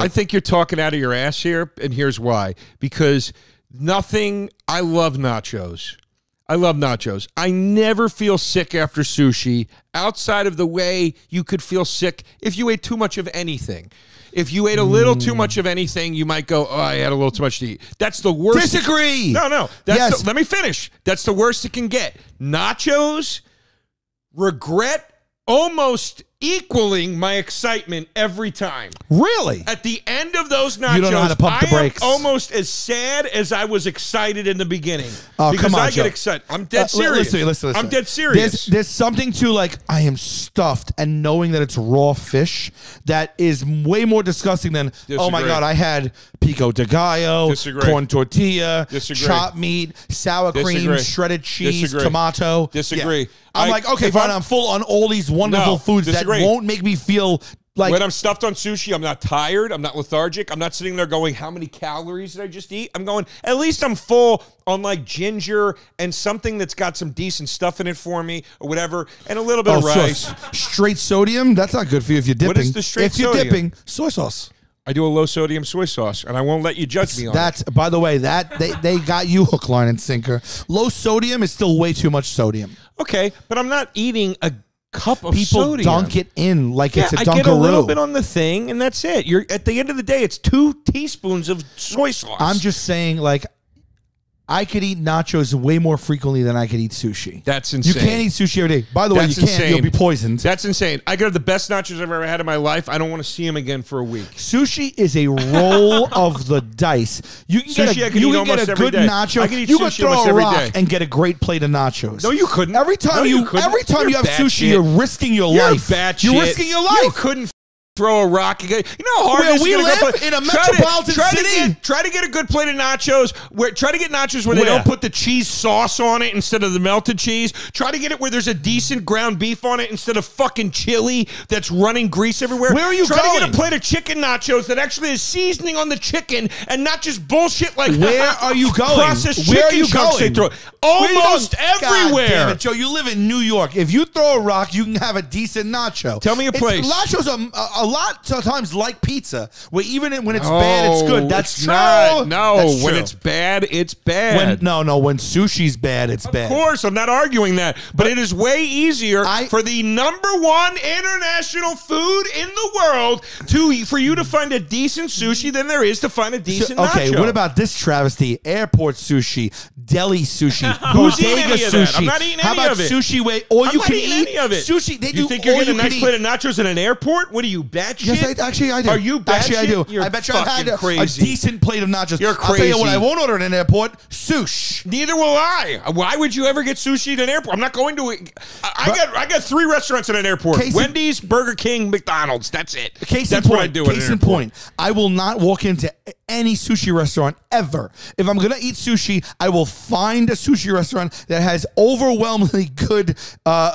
I think you're talking out of your ass here, and here's why. Because I love nachos. I love nachos. I never feel sick after sushi outside of the way you could feel sick if you ate too much of anything. If you ate a little too much of anything, you might go, oh, I had a little too much to eat. That's the worst. Disagree. No. Let me finish. That's the worst it can get. Nachos, regret almost equaling my excitement every time. Really? At the end of those nachos, you don't know how to pump the brakes. I am almost as sad as I was excited in the beginning. Oh, because come on, I Joe. get excited. I'm dead serious. Listen. I'm dead serious. There's something to like, I am stuffed, and knowing that it's raw fish that is way more disgusting than, oh my God, I had pico de gallo, corn tortilla, chopped meat, sour cream, shredded cheese, tomato. Disagree. Yeah. I'm like, okay, fine, I'm full on all these wonderful foods that won't make me feel like... When I'm stuffed on sushi, I'm not tired. I'm not lethargic. I'm not sitting there going, how many calories did I just eat? I'm going, at least I'm full on like ginger and something that's got some decent stuff in it for me or whatever, and a little bit of rice. Straight sodium? That's not good for you if you're dipping. What is the straight sodium? If you're dipping, soy sauce. I do a low sodium soy sauce, and I won't let you judge me on that. By the way, they got you hook, line, and sinker. Low sodium is still way too much sodium. Okay, but I'm not eating a cup of People sodium. dunk it in like it's a Dunkaroo. I get a little bit on the thing, and that's it. At the end of the day, it's 2 teaspoons of soy sauce. I'm just saying, like, I could eat nachos way more frequently than I could eat sushi. That's insane. You can't eat sushi every day. By the way, you can't. You'll be poisoned. That's insane. I got the best nachos I've ever had in my life. I don't want to see them again for a week. Sushi is a roll of the dice. You can get a good nacho. You can throw a rock and get a great plate of nachos. No, you couldn't. Every time you have sushi, you're risking your life. You're risking your life. You couldn't throw a rock. You know how hard it is we live in a metropolitan city. Try to get a good plate of nachos. Try to get nachos where they don't put the cheese sauce on it instead of the melted cheese. Try to get it where there's a decent ground beef on it instead of fucking chili that's running grease everywhere. Where are you going? Try to get a plate of chicken nachos that actually has seasoning on the chicken and not just bullshit like where are you going? Processed where are chicken you chunks going? they throw. Almost everywhere. God damn it, Joe. You live in New York. If you throw a rock, you can have a decent nacho. Tell me a place. Nachos are a lot sometimes like pizza, where even when it's bad, it's good. That's true. That's when it's bad, it's bad. When sushi's bad, it's bad. Of course, I'm not arguing that, but it is way easier for the #1 international food in the world for you to find a decent sushi than there is to find a decent nacho. Okay, what about this travesty? Airport sushi, deli sushi, who's eating any sushi. of that? I'm not eating any of it. How about sushi way all you can eat? Any of it. Sushi, they do. You think you're getting a nice plate of nachos in an airport? What are you, batshit? Yes, actually, I do. Are you batshit? Actually, I do. You're I bet you I've had a decent plate of nachos. You're crazy. I'll tell you what I won't order in an airport: sushi. Neither will I. Why would you ever get sushi at an airport? I'm not going to. I got 3 restaurants at an airport: Wendy's, Burger King, McDonald's. That's it. That's what I do. Case in point, I will not walk into any sushi restaurant ever. If I'm gonna eat sushi, I will find a sushi restaurant that has overwhelmingly good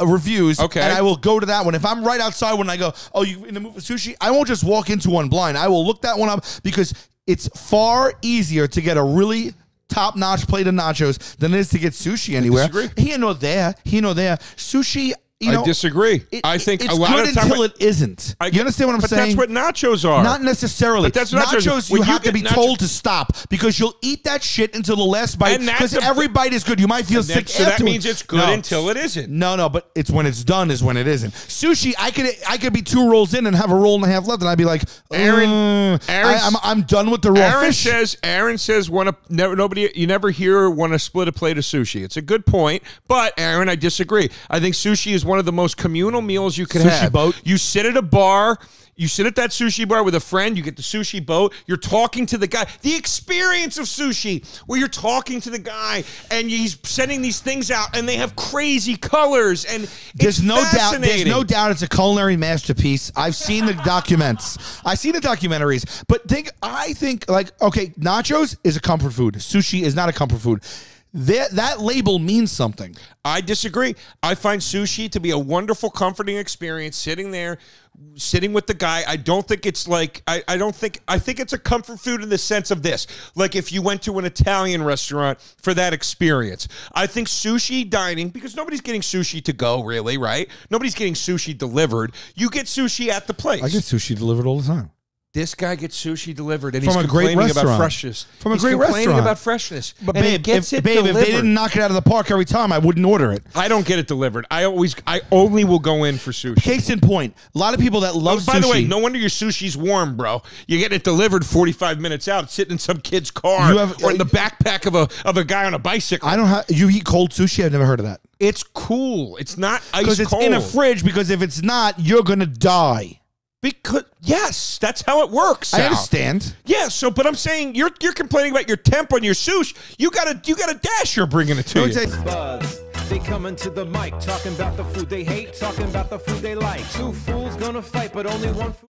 reviews, and I will go to that one. If I'm right outside when I go, oh, you in the mood for sushi? I won't just walk into one blind. I will look that one up because it's far easier to get a really top-notch plate of nachos than it is to get sushi anywhere. Here nor there. Sushi. I disagree. I think it's a lot good of time until it isn't. You understand what I'm saying? But that's what nachos are. Not necessarily. But that's what nachos. You have to be told to stop because you'll eat that shit until the last bite. Because every bite is good. You might feel sick so afterwards. That means it's good until it isn't. No, but it's when it's done is when it isn't. Sushi, I could be 2 rolls in and have a roll and a half left, and I'd be like, I'm done with the raw fish. Aaron says you never hear want to split a plate of sushi. It's a good point, but Aaron, I disagree. I think sushi is one of the most communal meals you could have. Boat. You sit at a bar. You sit at that sushi bar with a friend. You get the sushi boat. You're talking to the guy. The experience of sushi, where you're talking to the guy and he's sending these things out, and they have crazy colors, and there's no doubt it's a culinary masterpiece. I've seen the documentaries, but I think nachos is a comfort food. Sushi is not a comfort food. That label means something. I disagree. I find sushi to be a wonderful, comforting experience. Sitting with the guy. I don't think it's like I think it's a comfort food in the sense of this. Like if you went to an Italian restaurant for that experience. I think sushi dining, because nobody's getting sushi to go, really, right? Nobody's getting sushi delivered. You get sushi at the place. I get sushi delivered all the time. This guy gets sushi delivered, and From he's a great complaining about restaurant. freshness. From a He's great complaining restaurant. about freshness. But and he babe, gets if it delivered. they didn't knock it out of the park every time, I wouldn't order it. I don't get it delivered. I only will go in for sushi. Case in point, a lot of people that love sushi. By the way, no wonder your sushi's warm, bro. You get it delivered 45 minutes out. It's sitting in some kid's car or in the backpack of a guy on a bicycle. I don't have. You eat cold sushi? I've never heard of that. It's cool. It's not ice cold. Because it's in a fridge. Because if it's not, you're gonna die. Because yes, that's how it works. Sal. I understand. Yeah. So, but I'm saying you're complaining about your temp on your sushi. You got a dash. You're bringing it to you. Buzz. They coming to the mic, talking about the food they hate, talking about the food they like. Two fools gonna fight, but only one food.